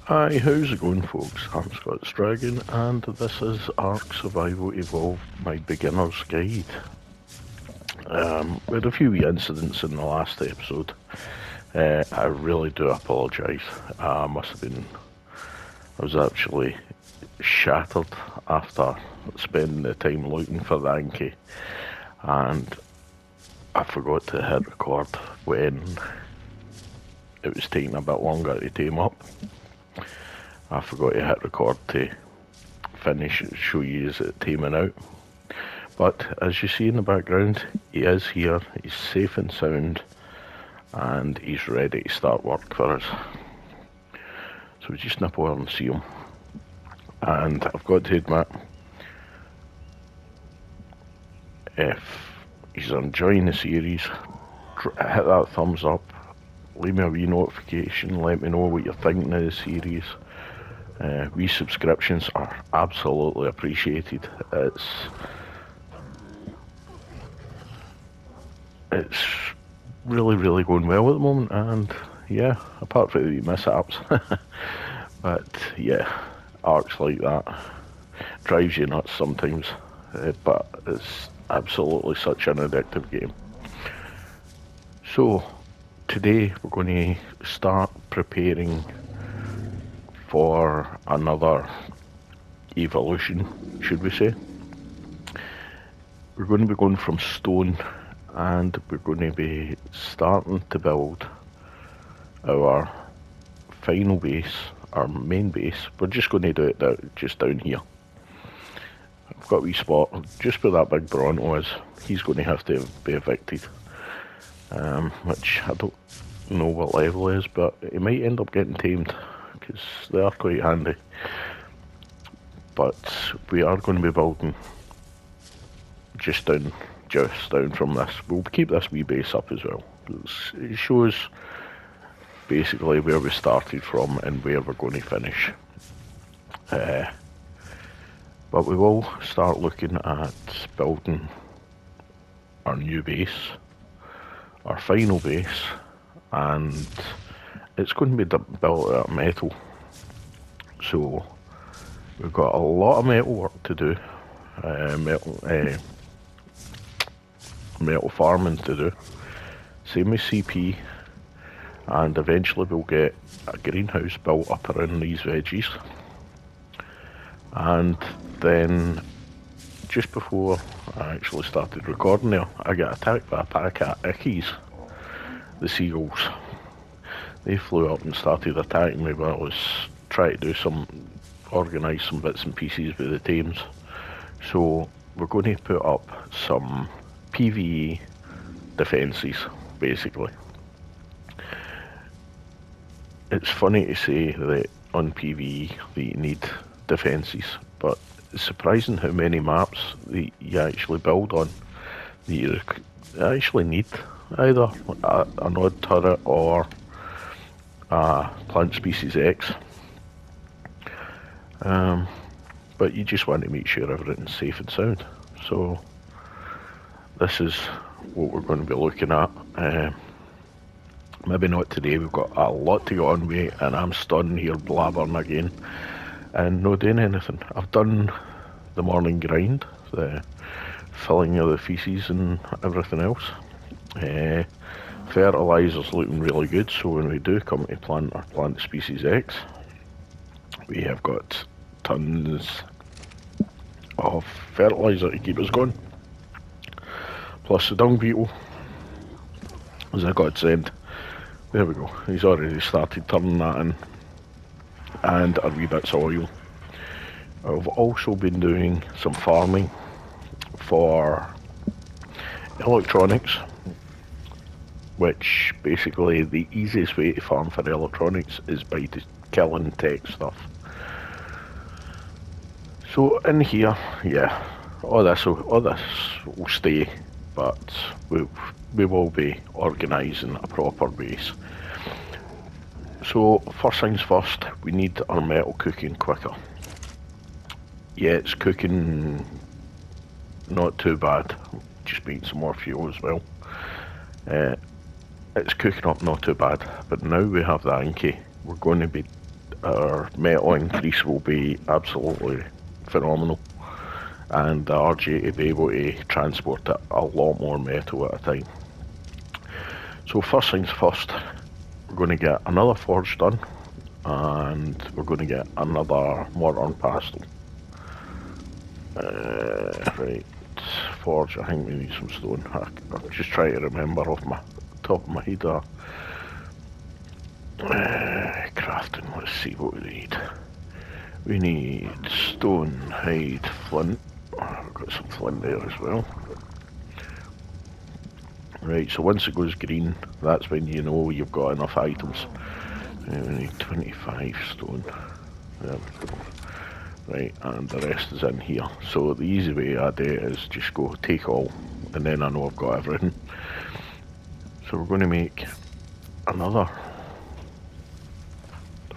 Hi, how's it going folks? I'm Scott's Dragon and this is Ark Survival Evolved, my beginner's guide. We had a few wee incidents in the last episode. I really do apologise. I was actually shattered after spending the time looking for the Anki, and I forgot to hit record when it was taking a bit longer to tame up. I forgot to hit record to finish show you it taming out. But as you see in the background, he is here, he's safe and sound, and he's ready to start work for us. So we just nip over and see him. And I've got to admit, if he's enjoying the series, hit that thumbs up, leave me a wee notification, let me know what you're thinking of the series. Wee subscriptions are absolutely appreciated. It's really going well at the moment, and yeah, apart from the mishaps. But yeah, Ark's like that. Drives you nuts sometimes, but it's absolutely such an addictive game. So today we're going to start preparing for another evolution, should we say. We're going to be going from stone, and we're going to be starting to build our final base, our main base. We're just going to do it just down here. I've got a wee spot just where that big Bronto is. He's going to have to be evicted, which I don't know what level is, but he might end up getting tamed because they are quite handy. But we are going to be building just down from this. We'll keep this wee base up as well. It shows basically where we started from and where we're going to finish. But we will start looking at building our new base, our final base, and it's going to be built out of metal. So we've got a lot of metal work to do, metal farming to do, same with CP, and eventually we'll get a greenhouse built up around these veggies. And then just before I actually started recording there, I got attacked by a pack of ickies, the seagulls. They flew up and started attacking me while I was trying to organise some bits and pieces with the tames. So we're going to put up some Pve Defenses, basically. It's funny to say that on PvE that you need defences, but it's surprising how many maps that you actually build on that you actually need either an odd turret or a plant species X. But you just want to make sure everything's safe and sound. So this is what we're going to be looking at. Maybe not today, we've got a lot to get on with, and I'm stunned here blabbering again and not doing anything. I've done the morning grind, the filling of the feces and everything else. Fertilizer's looking really good, so when we do come to plant our plant species X, we have got tons of fertilizer to keep us going. Plus the dung beetle is a godsend. There we go, he's already started turning that in. And our wee bits of oil. I've also been doing some farming for electronics, which basically the easiest way to farm for electronics is by killing tech stuff. So in here, yeah, all this will stay, but we will be organising a proper base. So first things first, we need our metal cooking quicker. Yeah, it's cooking not too bad, just making some more fuel as well. It's cooking up not too bad, but now we have the Anki, we're going to be our metal increase will be absolutely phenomenal, and the RG to be able to transport a lot more metal at a time. So first things first, we're going to get another forge done, and we're going to get another mortar and pestle. Right, forge, I think we need some stone. I'm just trying to remember off my top of my head. Crafting, let's see what we need. We need stone, hide, flint. I've got some flint there as well. Right, so once it goes green, that's when you know you've got enough items. We need 25 stone. There we go. Right, and the rest is in here. So the easy way I do it is just go take all, and then I know I've got everything. So we're going to make another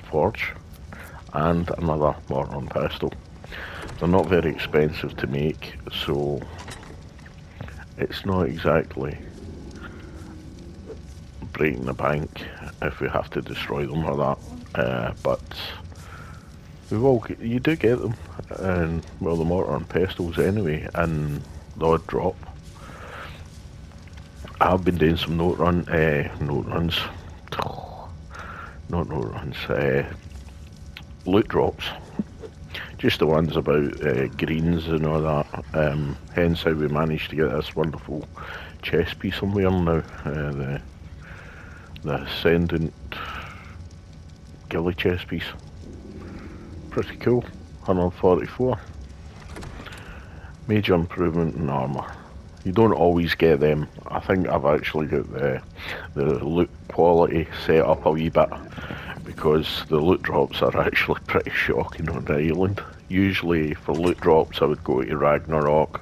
forge and another mortar and pestle. They're not very expensive to make, so it's not exactly breaking the bank if we have to destroy them or that, but you do get them, and well, the mortar and pestles anyway, and the odd drop. I've been doing some loot drops, just the ones about greens and all that, hence how we managed to get this wonderful chest piece I'm wearing now, the Ascendant Gilly chest piece. Pretty cool. 144. Major improvement in armour. You don't always get them. I think I've actually got the loot quality set up a wee bit, because the loot drops are actually pretty shocking on the island. Usually for loot drops I would go to Ragnarok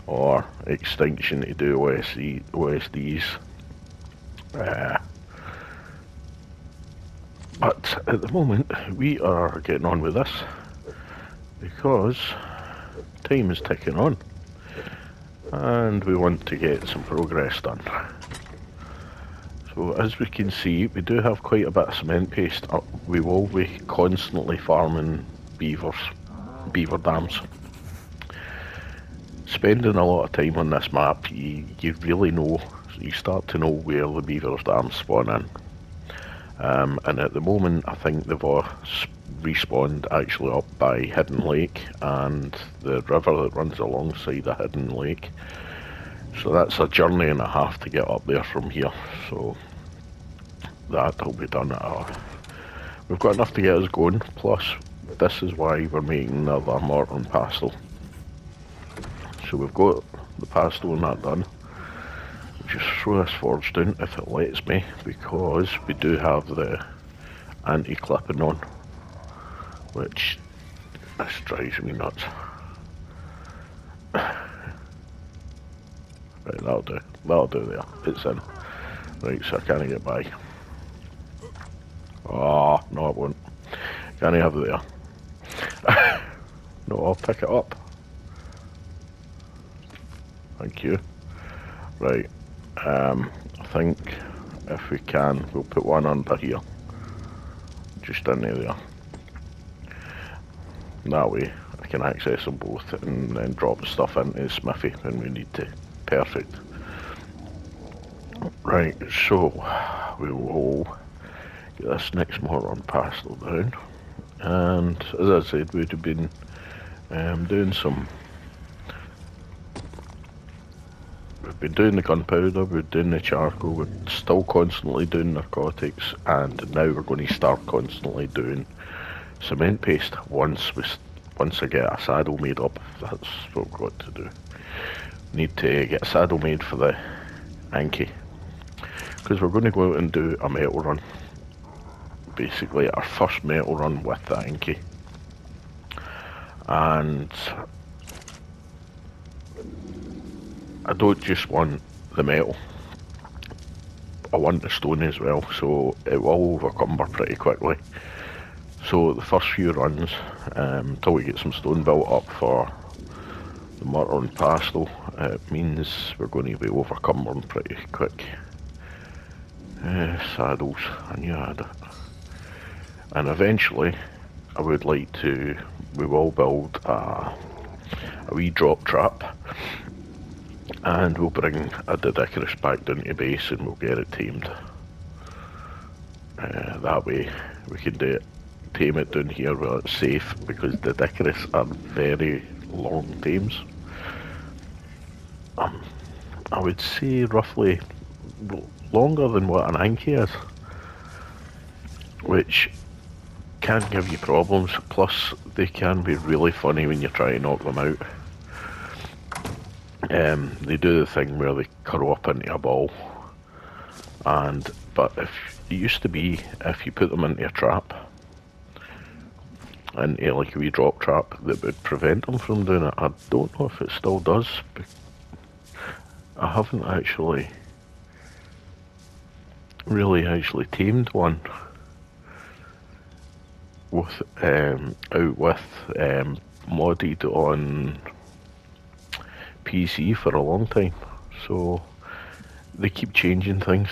or Extinction to do OSDs. But at the moment we are getting on with this because time is ticking on and we want to get some progress done. So as we can see, we do have quite a bit of cement paste. We will be constantly farming beaver dams. Spending a lot of time on this map, you really know, you start to know where the beaver dams spawn in. And at the moment I think they've all respawned actually up by Hidden Lake and the river that runs alongside the Hidden Lake. So that's a journey and a half to get up there from here, so that'll be done we've got enough to get us going, plus this is why we're making another mortar and pestle. So we've got the pestle and that done. Just throw this forge down if it lets me, because we do have the anti-clipping on, which this drives me nuts. Right, that'll do there, it's in. Right, so I can't get by. Oh, no it won't. Can't have it there. No, I'll pick it up. Thank you. Right, I think if we can, we'll put one under here. Just in there. That way I can access them both and then drop the stuff into the smithy when we need to. Perfect. Right, so we will get this next mortar and pestle down, and as I said, we'd have been doing some. We've been doing the gunpowder, we're doing the charcoal, we're still constantly doing narcotics, and now we're going to start constantly doing cement paste once I get a saddle made up. That's what we've got to do. Need to get a saddle made for the Anki, because we're going to go out and do a metal run. Basically our first metal run with the Anki, and I don't just want the metal, I want the stone as well, so it will overcumber pretty quickly. So the first few runs, until we get some stone built up for the mortar and pestle, it means we're going to be overcumbering pretty quick. Saddles, I knew I had it. And eventually I would like to, we will build a wee drop trap, and we'll bring a Dedicarus back down to base and we'll get it tamed. That way we can tame it down here where it's safe, because Dedicarus are very long tames. I would say roughly longer than what an Anki is, which can give you problems. Plus, they can be really funny when you try to knock them out. They do the thing where they curl up into a ball, but if it used to be, if you put them into a trap, into like a wee drop trap, that would prevent them from doing it. I don't know if it still does. I haven't actually really tamed one with modded on PC for a long time, so they keep changing things.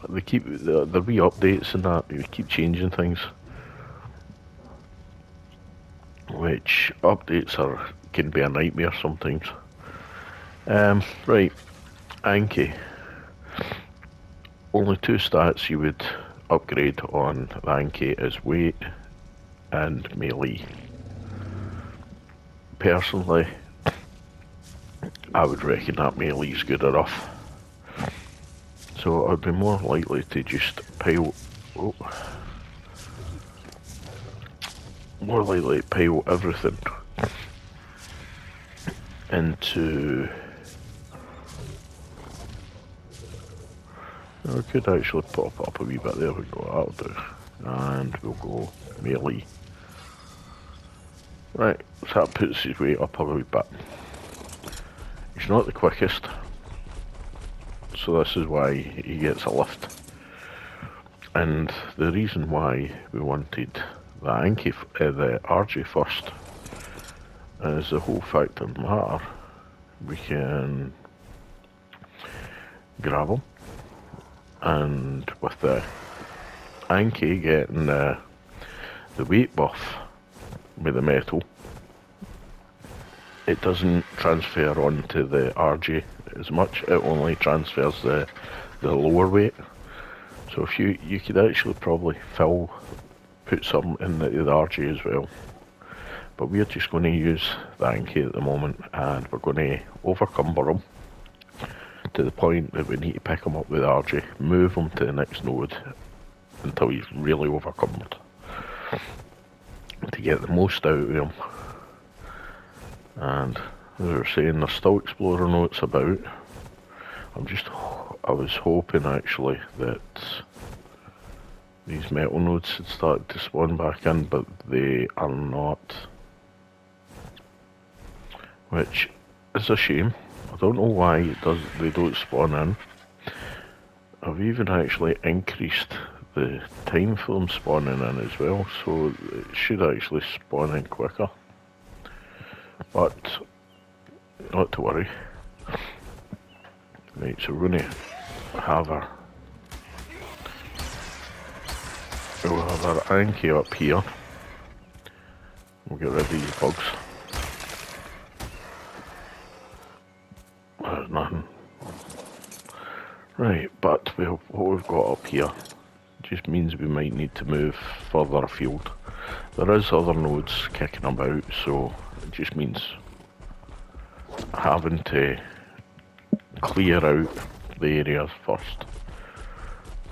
They keep the wee updates and that. They keep changing things, which updates can be a nightmare sometimes. Right, Anki. Only two stats you would upgrade on the Anki is weight and melee. Personally, I would reckon that melee's good enough. So I'd be more likely to just pile everything into. I could actually pop up a wee bit there. We go, that'll do, and we'll go melee. Right, so that puts his weight up a wee bit. He's not the quickest, so this is why he gets a lift. And the reason why we wanted the Anki, the RJ first, is the whole fact of the matter. We can grab him, and with the Anki getting the weight buff with the metal, it doesn't transfer onto the RJ as much. It only transfers the lower weight. So if you could actually probably put some in the RJ as well. But we're just going to use the Anki at the moment, and we're going to overcumber him to the point that we need to pick him up with the RJ, move him to the next node until he's really overcumbered, to get the most out of him. And as I was saying, there's still explorer notes about. I was hoping actually that these metal nodes had started to spawn back in, but they are not, which is a shame. I don't know why they don't spawn in. I've even actually increased the time for them spawning in as well, so it should actually spawn in quicker. But not to worry. Right, so we're going to have our Anki up here. We'll get rid of these bugs. There's nothing. Right, but what we've got up here just means we might need to move further afield. There is other nodes kicking about, so it just means having to clear out the areas first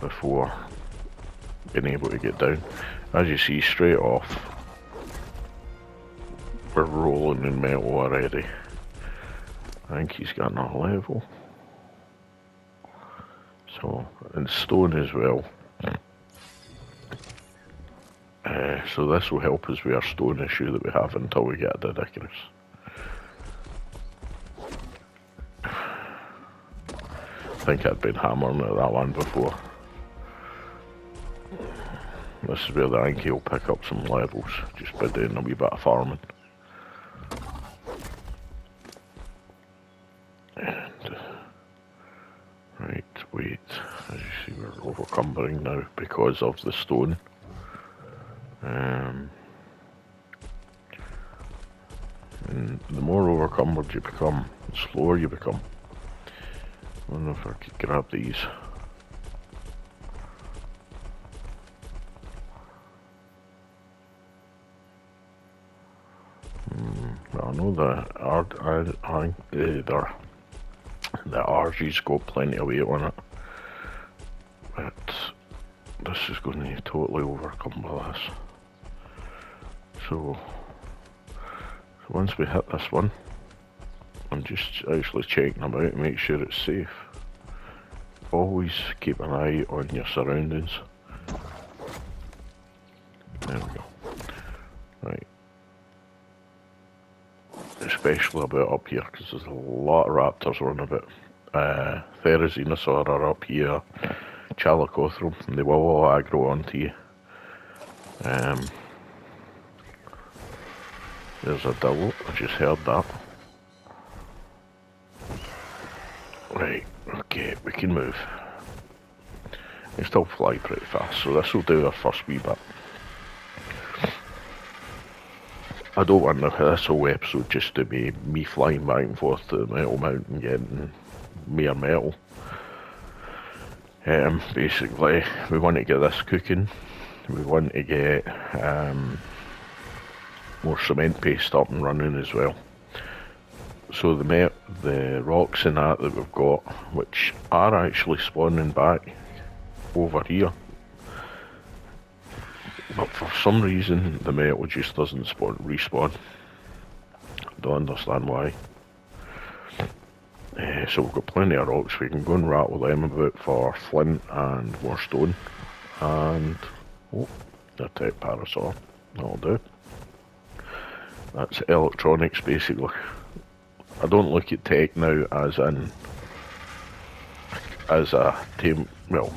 before being able to get down. As you see, straight off, we're rolling in metal already. I think he's got another level. So, and stone as well. So this will help us with our stone issue that we have until we get the Dedicarus. I think I'd been hammering at that one before. This is where the Anki will pick up some levels, just by doing a wee bit of farming. And, right, wait, as you see we're overcumbering now because of the stone. And the more overcumbered you become, the slower you become. I wonder if I could grab these. I know the RG's got plenty of weight on it, but this is going to totally overcome this. So once we hit this one, I'm just actually checking them out to make sure it's safe. Always keep an eye on your surroundings. There we go. Right. Especially about up here, because there's a lot of raptors running about. Therizinosaur are up here. Chalicothrum, and they will all aggro onto you. There's a devil, I just heard that. Right, okay, we can move. They still fly pretty fast, so this will do our first wee bit. I don't want this whole episode just to be me flying back and forth to the metal mountain getting mere metal. Basically, we want to get this cooking. We want to get more cement paste up and running as well. So the rocks in that we've got, which are actually spawning back over here, but for some reason the metal just doesn't respawn. Don't understand why. So we've got plenty of rocks. We can go and rattle them about for flint and more stone. And a tech parasol, that'll do. That's electronics basically. I don't look at tech now as a team. Well,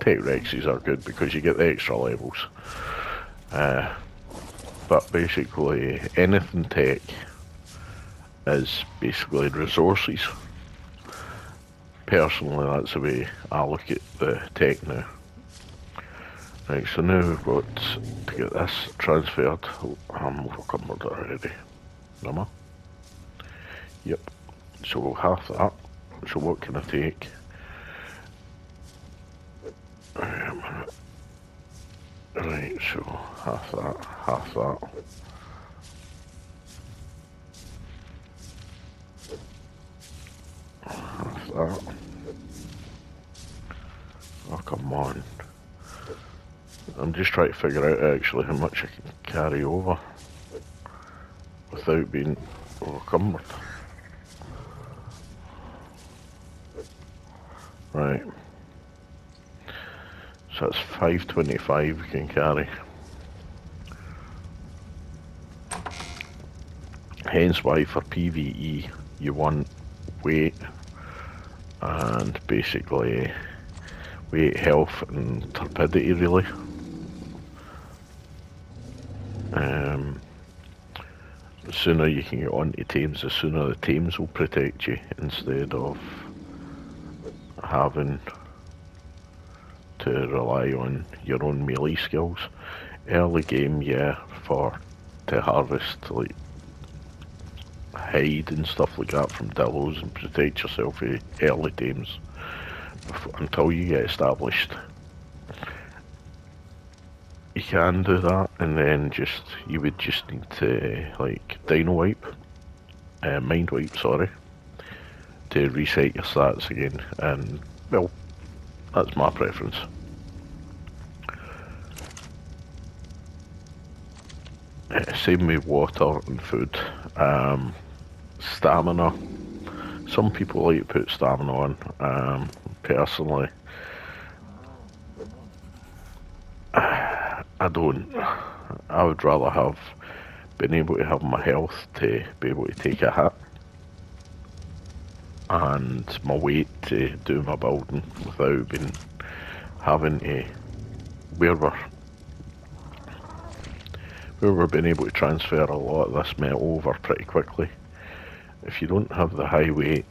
tech rexes are good because you get the extra levels. But basically, anything tech is basically resources. Personally, that's the way I look at the tech now. Right, so now we've got to get this transferred. I'm overcumbered already. Am I? Yep. So we'll have that. So what can I take? Right, so half that, half that. Half that. Oh, come on. I'm just trying to figure out actually how much I can carry over without being overcumbered. Right. So that's 525 we can carry. Hence why for PvE you want weight and basically weight, health and turbidity really. The sooner you can get onto tames, the sooner the tames will protect you instead of having to rely on your own melee skills. Early game, yeah, to harvest like hide and stuff like that from dillos and protect yourself from early tames until you get established. You can do that, and then you would just need to like dino wipe, mind wipe, sorry, to reset your stats again. And well, that's my preference. Same with water and food. Stamina. Some people like to put stamina on. Personally, I don't. I would rather have been able to have my health to be able to take a hit and my weight to do my building without having to where we're being able to transfer a lot of this metal over pretty quickly. If you don't have the high weight,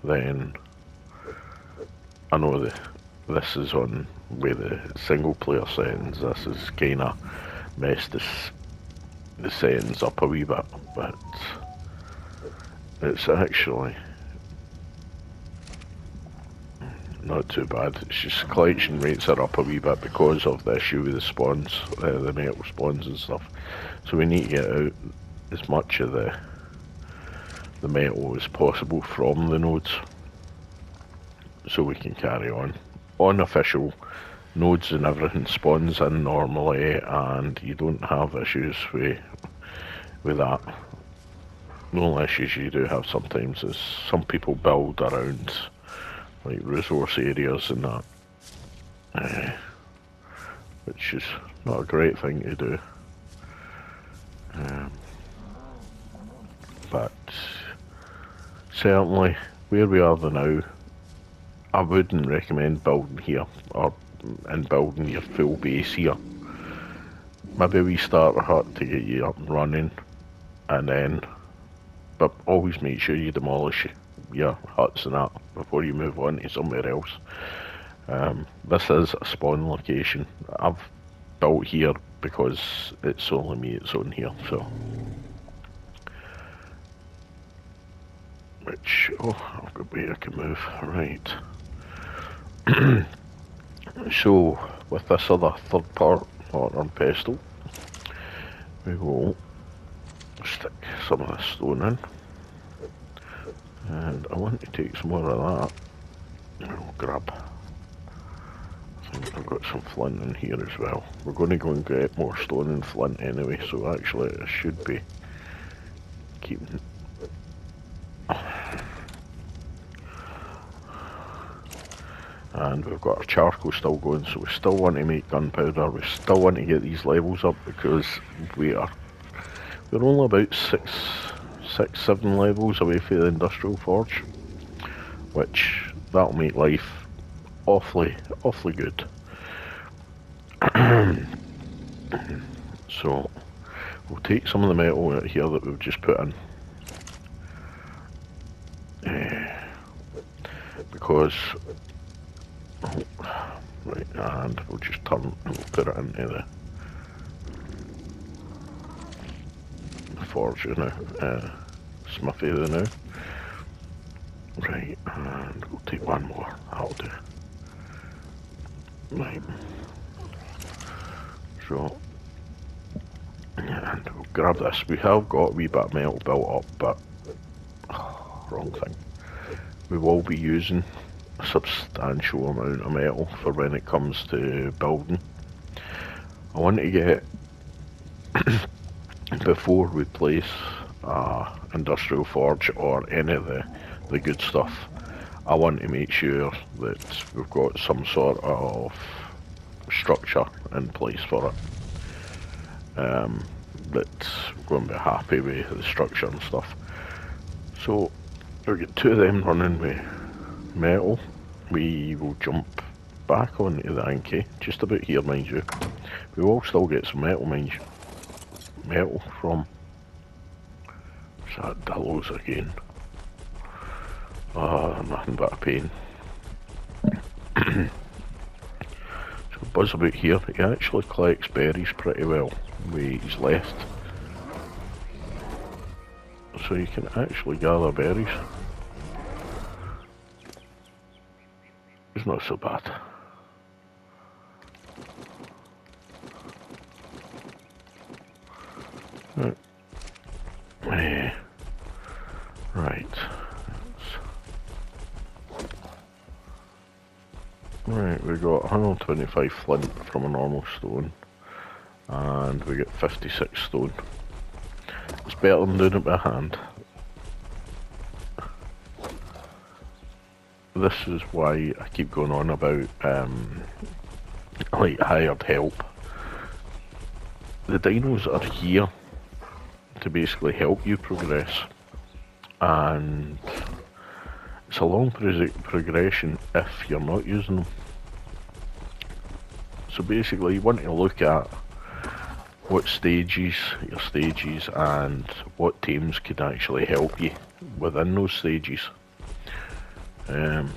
then I know this is on with the single player settings. This is kinda messed the settings up a wee bit, but it's actually not too bad. It's just collection rates are up a wee bit because of the issue with the spawns, the metal spawns and stuff. So we need to get out as much of the metal as possible from the nodes, so we can carry on. Unofficial nodes and everything spawns in normally, and you don't have issues with that. The only issues you do have sometimes is some people build around like resource areas and that, which is not a great thing to do. But certainly where we are now, I wouldn't recommend building here or building your full base here. Maybe we start a hut to get you up and running, and then, but always make sure you demolish your huts and that before you move on to somewhere else. This is a spawn location. I've built here because it's only me that's on here, so. Which, oh, I've got where I can move, right. So, with this other third part, mortar and pestle, we will stick some of this stone in. And I want to take some more of that. I'll grab, I think I've got some flint in here as well. We're going to go and get more stone and flint anyway, so actually it should be keeping. And we've got our charcoal still going, so we still want to make gunpowder. We still want to get these levels up because we're only about six, 7 levels away from the industrial forge, which that'll make life awfully good. So we'll take some of the metal out here that we've just put in, because right, and we'll just turn and we'll put it into the forge now, smithy now. Right, and we'll take one more, that'll do. Right, so, and we'll grab this. We have got a wee bit of metal built up, but, wrong thing. We will be using a substantial amount of metal for when it comes to building. I want to get, before we place industrial forge or any of the good stuff, I want to make sure that we've got some sort of structure in place for it. That we're going to be happy with the structure and stuff. So we'll get 2 of them running with metal. We will jump back onto the Anki, just about here mind you. We will still get some metal mind you. Metal from, what's that, Dillos again. Nothing but a pain. So Buzz about here, he actually collects berries pretty well with his left. So you can actually gather berries. It's not so bad. Right. Right. Right, we got 125 flint from a normal stone, and we get 56 stone. It's better than doing it by hand. This is why I keep going on about like hired help. The dinos are here to basically help you progress, and it's a long progression if you're not using them. So basically you want to look at what stages, your stages, and what teams could actually help you within those stages. I'd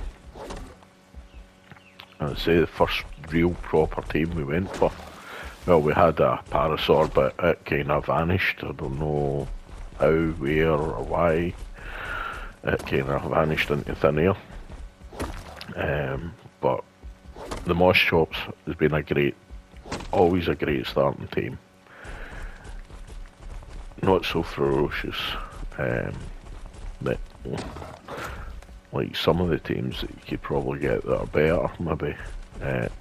say the first real proper team we went for Well, we had a parasaur, but it kind of vanished. I don't know how, where, or why. It kind of vanished into thin air. But the moss chops has been always a great starting team. Not so ferocious. That, like some of the teams that you could probably get that are better, maybe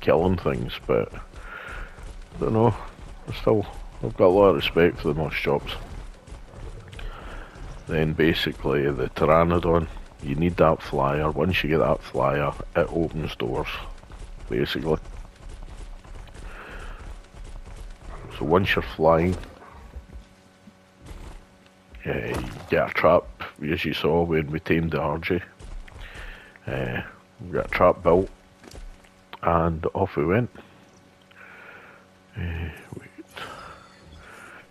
killing things, but I don't know. I've got a lot of respect for the moss chops. Then basically the pteranodon, you need that flyer. Once you get that flyer, it opens doors, basically. So once you're flying, you get a trap, as you saw when we tamed the RG. We got a trap built, and off we went.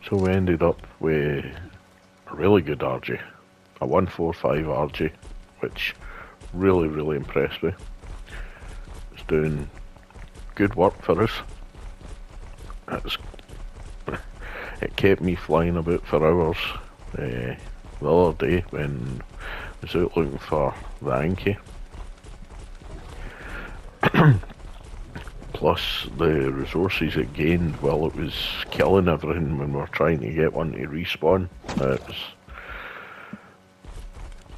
So we ended up with a really good RG, a 145 RG, which really impressed me. It's doing good work for us. It kept me flying about for hours the other day when I was out looking for the Anki. Plus the resources it gained while it was killing everything when we were trying to get one to respawn.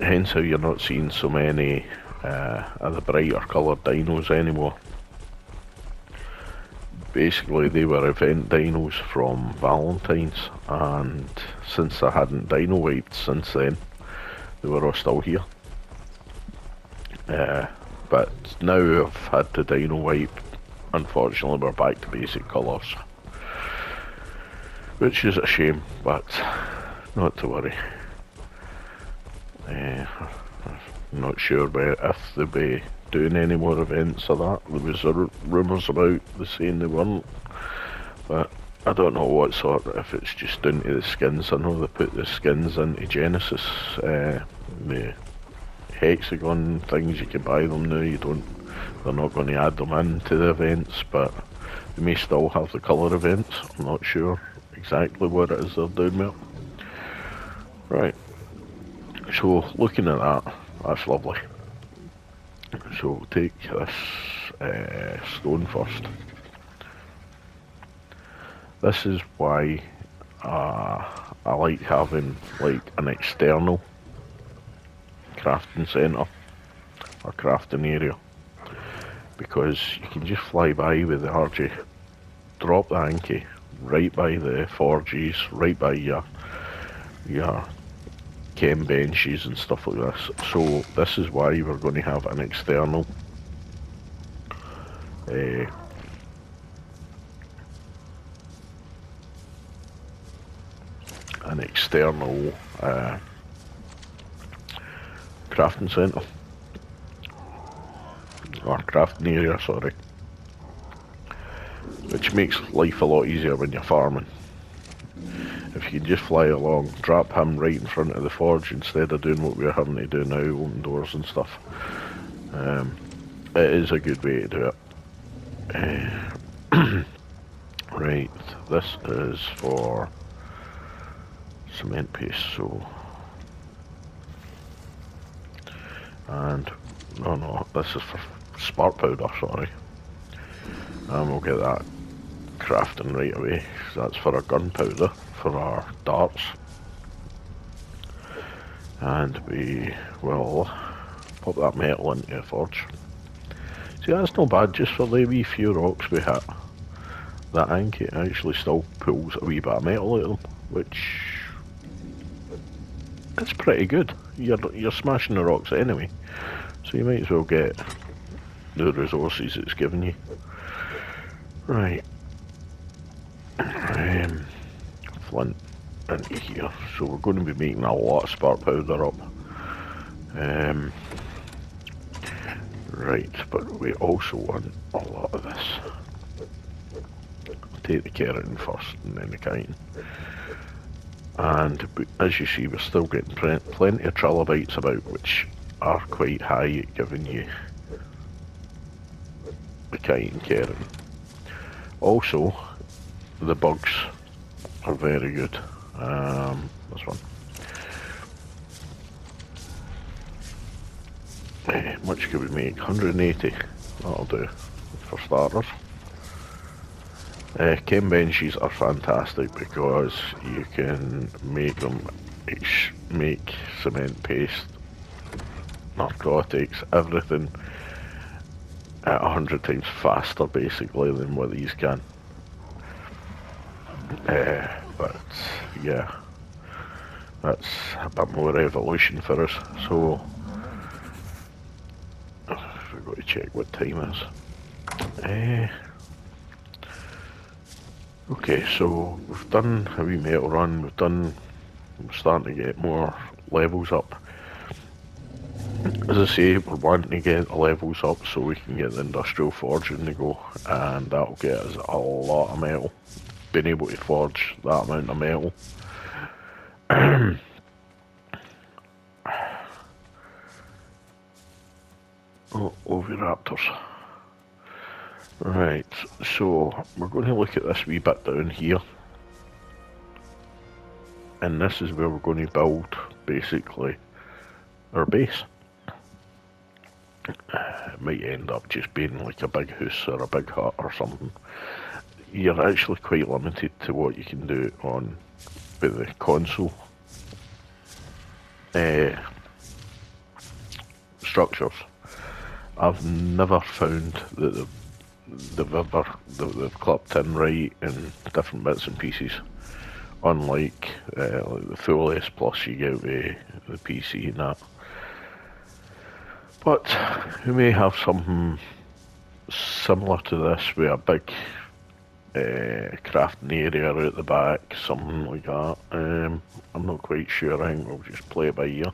Hence how you're not seeing so many of the brighter coloured dinos anymore. Basically they were event dinos from Valentine's, and since I hadn't dino wiped since then, they were all still here. But now I've had to dino wipe, unfortunately we're back to basic colours, which is a shame, but not to worry. I'm not sure if they'll be doing any more events of that. There was rumours about the saying they weren't, but I don't know what sort, if it's just down to the skins. I know they put the skins into Genesis, the hexagon things, you can buy them now. They're not going to add them into the events, but they may still have the colour events. I'm not sure exactly what it is they're doing with it. Right, so looking at that, that's lovely. So we'll take this stone first. This is why I like having like an external crafting centre or crafting area, because you can just fly by with the RG, drop the Anki right by the forges, right by your chem benches and stuff like this. So this is why we're going to have an external crafting centre, or crafting area, sorry, which makes life a lot easier when you're farming. If you can just fly along, drop him right in front of the forge instead of doing what we're having to do now, open doors and stuff. It is a good way to do it. Right, this is for cement paste, so... And, no, this is for spark powder, sorry. And we'll get that crafting right away, so that's for our gunpowder, for our darts. And we will pop that metal into a forge. See, that's not bad, just for the wee few rocks we hit. That Anki actually still pulls a wee bit of metal out of them, which... it's pretty good. You're smashing the rocks anyway, so you might as well get the resources it's giving you. Right. Flint into here. So we're going to be making a lot of spark powder up. Right, but we also want a lot of this. Take the keratin first and then the chitin. And as you see, we're still getting plenty of trilobites about, which are quite high at giving you the chitin keratin. Also, the bugs are very good. This one. Much could we make? 180. That'll do for starters. Chem benches are fantastic because you can make them make cement paste, narcotics, everything at 100 times faster basically than what these can. But yeah, that's a bit more evolution for us. So we've got to check what time it is. Okay, so we've done a wee metal run, we're starting to get more levels up. As I say, we're wanting to get the levels up so we can get the industrial forging to go, and that'll get us a lot of metal. Being able to forge that amount of metal. Oh, oviraptors. Right, so we're going to look at this wee bit down here. And this is where we're going to build, basically, our base. It might end up just being like a big house or a big hut or something. You're actually quite limited to what you can do on with the console structures. I've never found that they've clipped in right in different bits and pieces. Unlike like the full S Plus you get with the PC and that. But we may have something similar to this with a big crafting area out the back, something like that. I'm not quite sure. I think we'll just play it by ear.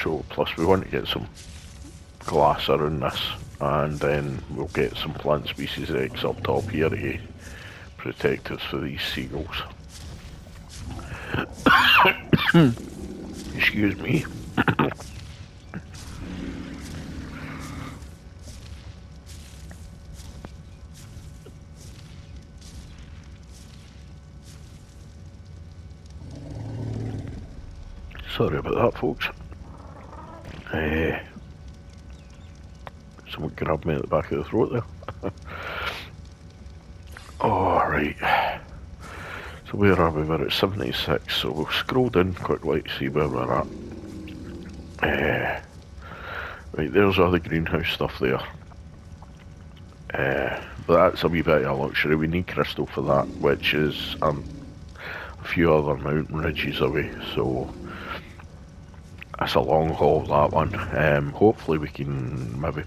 So plus we want to get some glass around this, and then we'll get some plant species eggs up top here to protect us for these seagulls. Excuse me. Sorry about that, folks. Someone grabbed me at the back of the throat there. Alright. So where are we? We're at 76, so we'll scroll down quickly to see where we're at. Right, there's all the greenhouse stuff there. But that's a wee bit of a luxury. We need crystal for that, which is a few other mountain ridges away, so that's a long haul, that one. Hopefully we can maybe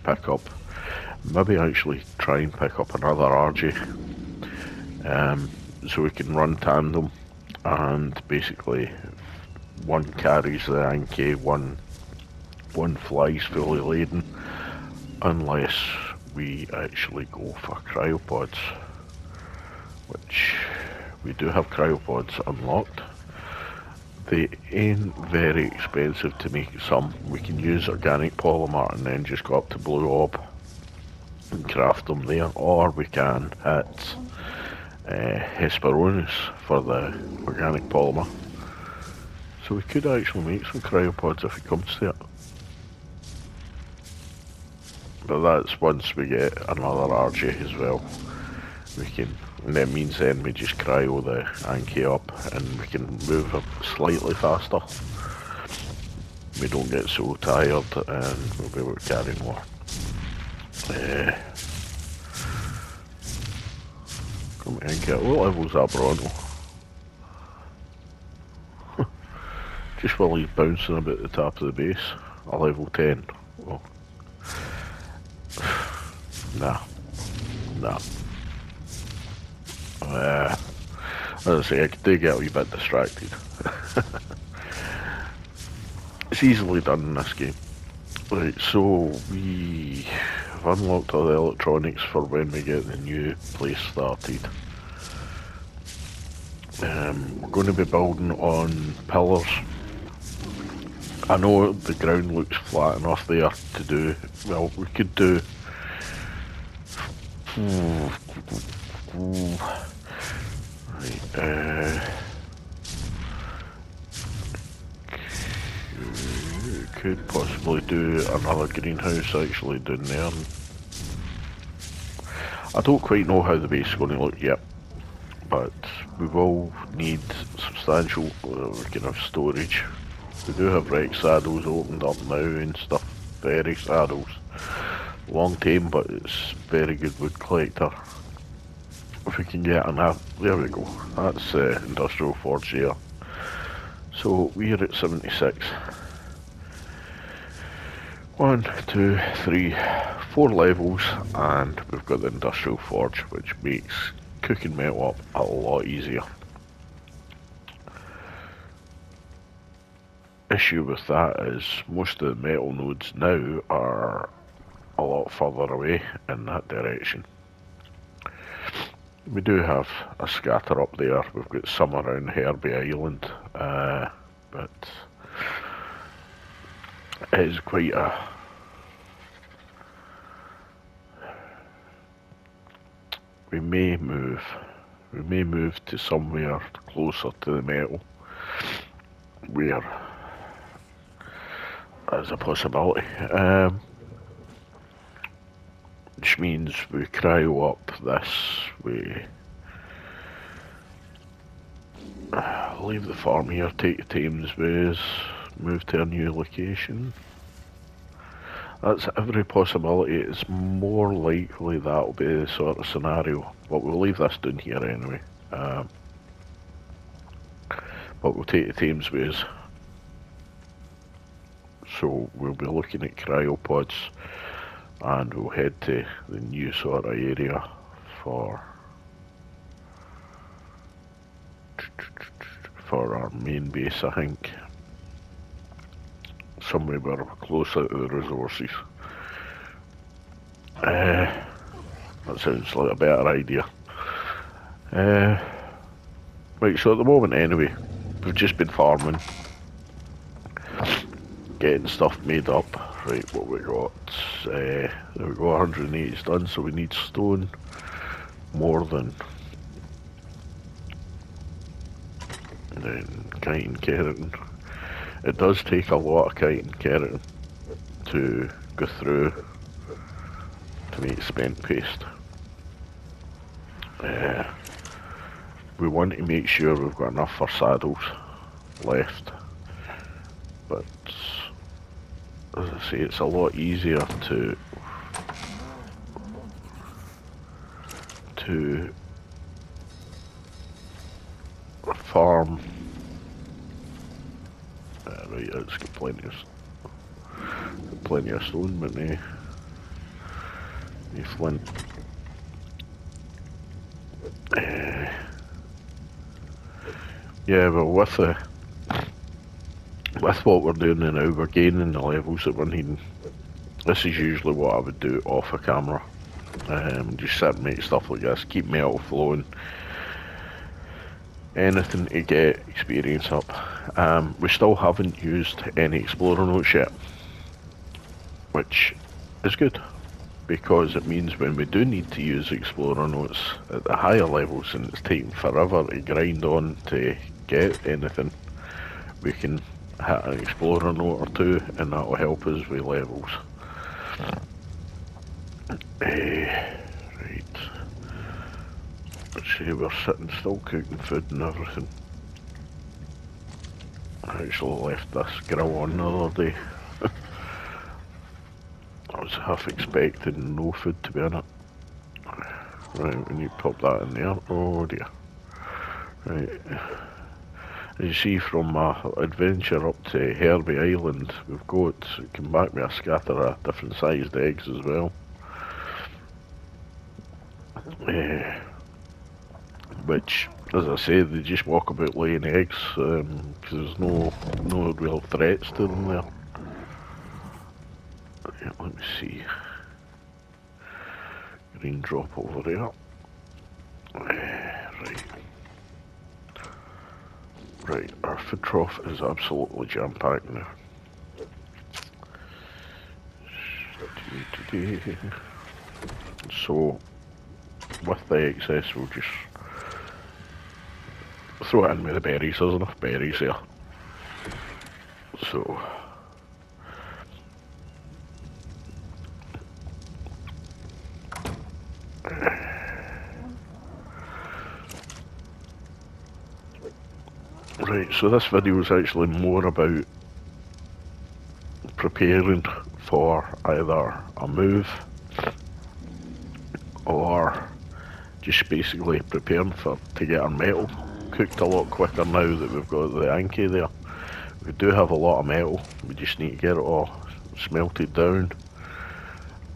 actually try and pick up another RJ, so we can run tandem, and basically one carries the Anki, one flies fully laden, unless we actually go for cryopods, which we do have cryopods unlocked. They ain't very expensive to make some. We can use organic polymer and then just go up to Blue Orb and craft them there, or we can hit Hesperornis for the organic polymer. So we could actually make some cryopods if it comes to it. But that's once we get another RJ as well. We can, and that means then we just cryo the Anki up and we can move it slightly faster. We don't get so tired and we'll be able to carry more. Come on, Anki, what level's that Bronto? Just while he's bouncing about the top of the base. A level 10. Oh. Nah. As I say, I do get a wee bit distracted. It's easily done in this game. Right, so we have unlocked all the electronics for when we get the new place started. We're going to be building on pillars. I know the ground looks flat enough there to do, well, we could do Right, could possibly do another greenhouse actually down there. I don't quite know how the base is going to look yet, but we will need substantial kind of storage. We do have wreck saddles opened up now and stuff, very saddles. Long tame, but it's very good wood collector. If we can get enough, there we go. That's industrial forge there. So we're at 76. 1, 2, 3, 4 levels, and we've got the industrial forge, which makes cooking metal up a lot easier. Issue with that is most of the metal nodes now are a lot further away in that direction. We do have a scatter up there. We've got some around Herbie Island, but it is quite a we may move to somewhere closer to the metal where there's a possibility, which means we cryo up this, we leave the farm here, take the Thames ways, move to a new location. That's every possibility. It's more likely that'll be the sort of scenario, but we'll leave this down here anyway. But we'll take the Thames ways. So we'll be looking at Cryopods, and we'll head to the new sort of area for our main base, I think. Somewhere where we're closer to the resources. That sounds like a better idea. Right, so at the moment anyway, we've just been farming, getting stuff made up. Right, what we got? There we go, 180 is done, so we need stone more than chitin keratin. It does take a lot of chitin keratin to go through to make spent paste. We want to make sure we've got enough for saddles left, but as I say, it's a lot easier to farm. Right, it's got plenty of stone, but no flint. Yeah, well, with what we're doing now, we're gaining the levels that we're needing. This is usually what I would do off a camera. Just sit and make stuff like this, keep metal flowing. Anything to get experience up. We still haven't used any explorer notes yet, which is good, because it means when we do need to use explorer notes at the higher levels and it's taking forever to grind on to get anything, we can hit an explorer note or two and that will help us with levels. Right. Let's see, we're sitting still cooking food and everything. I actually left this grill on the other day. I was half expecting no food to be in it. Right, we need to pop that in there. Oh dear. Right. As you see from my adventure up to Herbie Island, we've got, come back with a scatter of different sized eggs as well. Which, as I say, they just walk about laying eggs, because there's no real threats to them there. Yeah, let me see. Green drop over there. Right. Right, our food trough is absolutely jam-packed now. So, with the excess we'll just throw it in with the berries. There's enough berries there. So right, so this video is actually more about preparing for either a move or just basically preparing to get our metal cooked a lot quicker now that we've got the Anki there. We do have a lot of metal, we just need to get it all smelted down,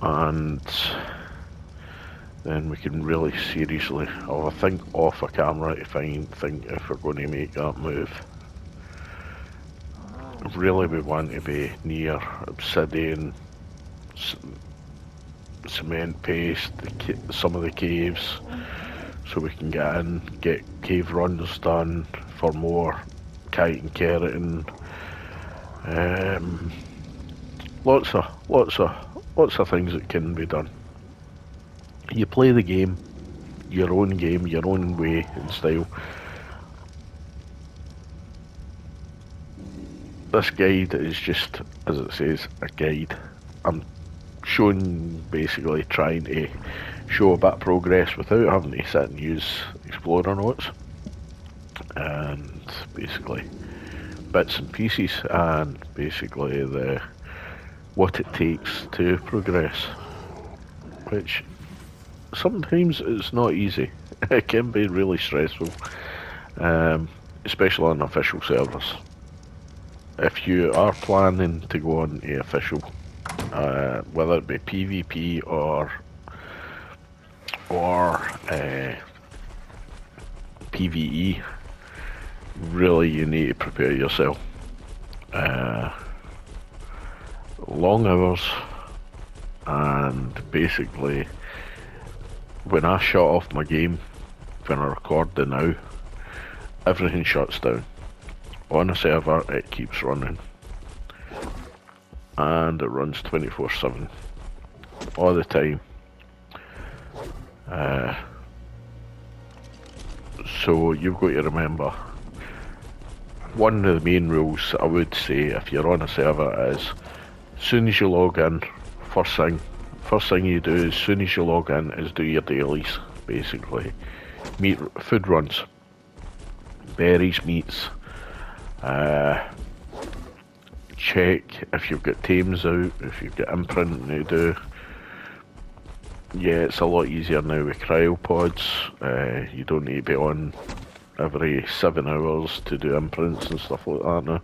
and then we can really seriously have a think off a camera to think if we're going to make that move. Really we want to be near obsidian, cement paste, some of the caves, so we can get in, get cave runs done for more kite and keratin. Lots of things that can be done. You play the game, your own way and style. This guide is just, as it says, a guide. I'm showing, basically trying to show a bit of progress without having to sit and use Explorer notes, and basically bits and pieces, and basically what it takes to progress, which sometimes it's not easy. It can be really stressful, especially on official servers. If you are planning to go on a official, whether it be PvP or PvE, really you need to prepare yourself. Long hours, and basically when I shut off my game, when I record the now, everything shuts down. On a server it keeps running, and it runs 24/7 all the time. So you've got to remember, one of the main rules I would say if you're on a server is, as soon as you log in, first thing you do as soon as you log in is do your dailies, basically. Food runs, berries, meats. Check if you've got tames out, if you've got imprinting to do. Yeah, it's a lot easier now with Cryopods. You don't need to be on every 7 hours to do imprints and stuff like that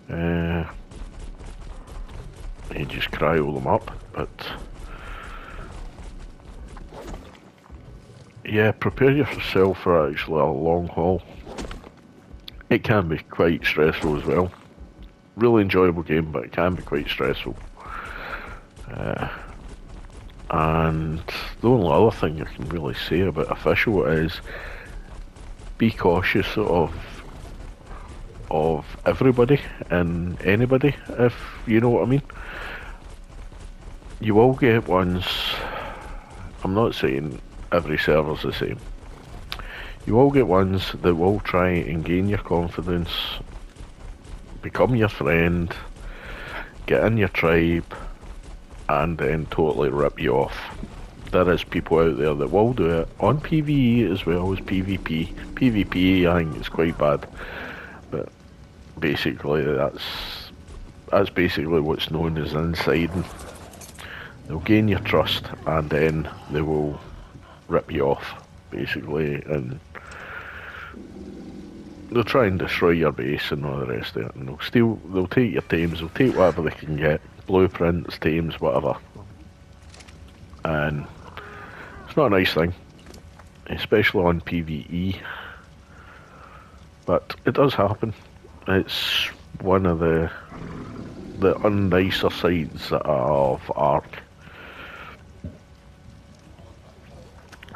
now. You just cryo them up, but yeah, prepare yourself for actually a long haul. It can be quite stressful as well. Really enjoyable game, but it can be quite stressful. And the only other thing I can really say about official is be cautious of everybody and anybody, if you know what I mean. You will get ones, I'm not saying every server's the same. You will get ones that will try and gain your confidence, become your friend, get in your tribe, and then totally rip you off. There is people out there that will do it on PvE as well as PvP. PvP, I think it's quite bad, but basically that's basically what's known as insiding. They'll gain your trust and then they will rip you off, basically, and they'll try and destroy your base and all the rest of it, and they'll take your tames, they'll take whatever they can get, blueprints, tames, whatever, and it's not a nice thing, especially on PvE, but it does happen. It's one of the unnicer sides of Ark.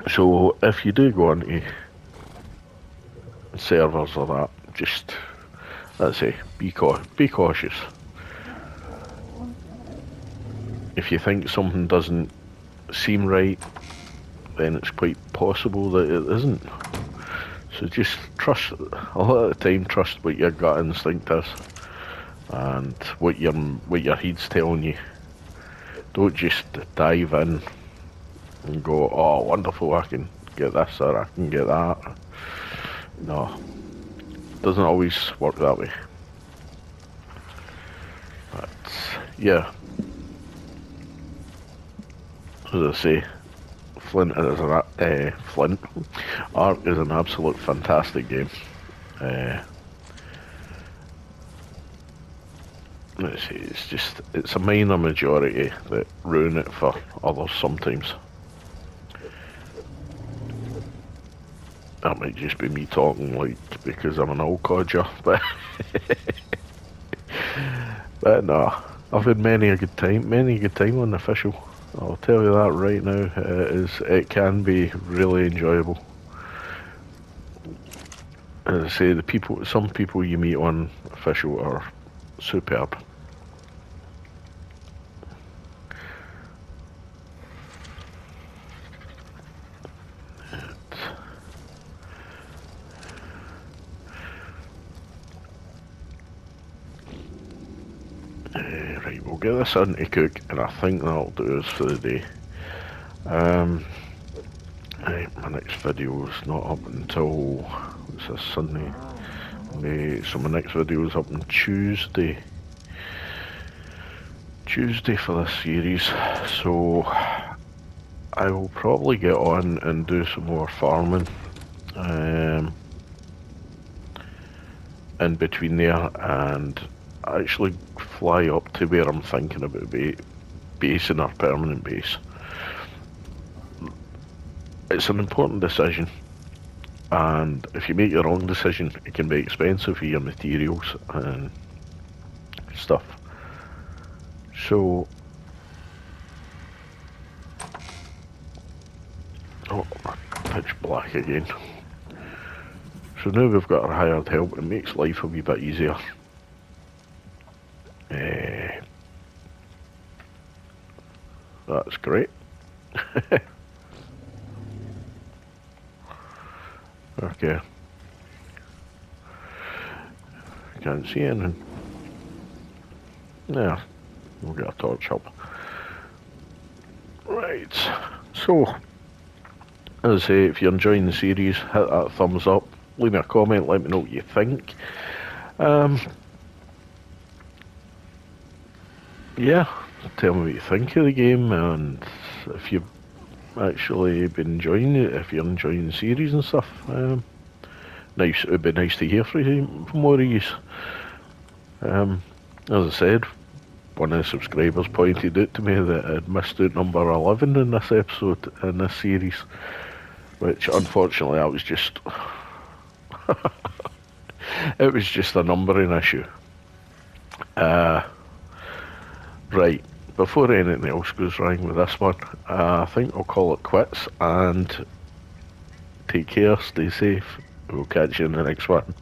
So if you do go onto servers or that, just, let's say, be cautious. If you think something doesn't seem right, then it's quite possible that it isn't. So just trust, a lot of the time, trust what your gut instinct is and what your head's telling you. Don't just dive in and go, oh wonderful, I can get this or I can get that. No, it doesn't always work that way. But yeah, as I say, Flint is Flint Ark is an absolute fantastic game. Let's see, it's a minor majority that ruin it for others sometimes. That might just be me talking, like, because I'm an old codger, but but no, I've had many a good time on official. I'll tell you that right now. It can be really enjoyable. As I say, some people you meet on official are superb. Right, we'll get this in to cook, and I think that'll do us for the day. Right, my next video is not up until, what's this, Sunday? So my next video is up on Tuesday. For this series, so I will probably get on and do some more farming in between there, and actually fly up to where I'm thinking about basing our permanent base. It's an important decision, and if you make the wrong decision, it can be expensive for your materials and stuff. So, oh, pitch black again. So now we've got our hired help, it makes life a wee bit easier. That's great. Okay. Can't see anything. Yeah, we'll get a torch up. Right, so, as I say, if you're enjoying the series, hit that thumbs up, leave me a comment, let me know what you think. Yeah, tell me what you think of the game, and if you've actually been enjoying it, if you're enjoying the series and stuff. Nice, it'd be nice to hear from more of you. As I said, one of the subscribers pointed out to me that I'd missed out number 11 in this episode, in this series, which unfortunately I was just it was just a numbering issue. Right, before anything else goes wrong with this one, I think I'll call it quits, and take care, stay safe, we'll catch you in the next one.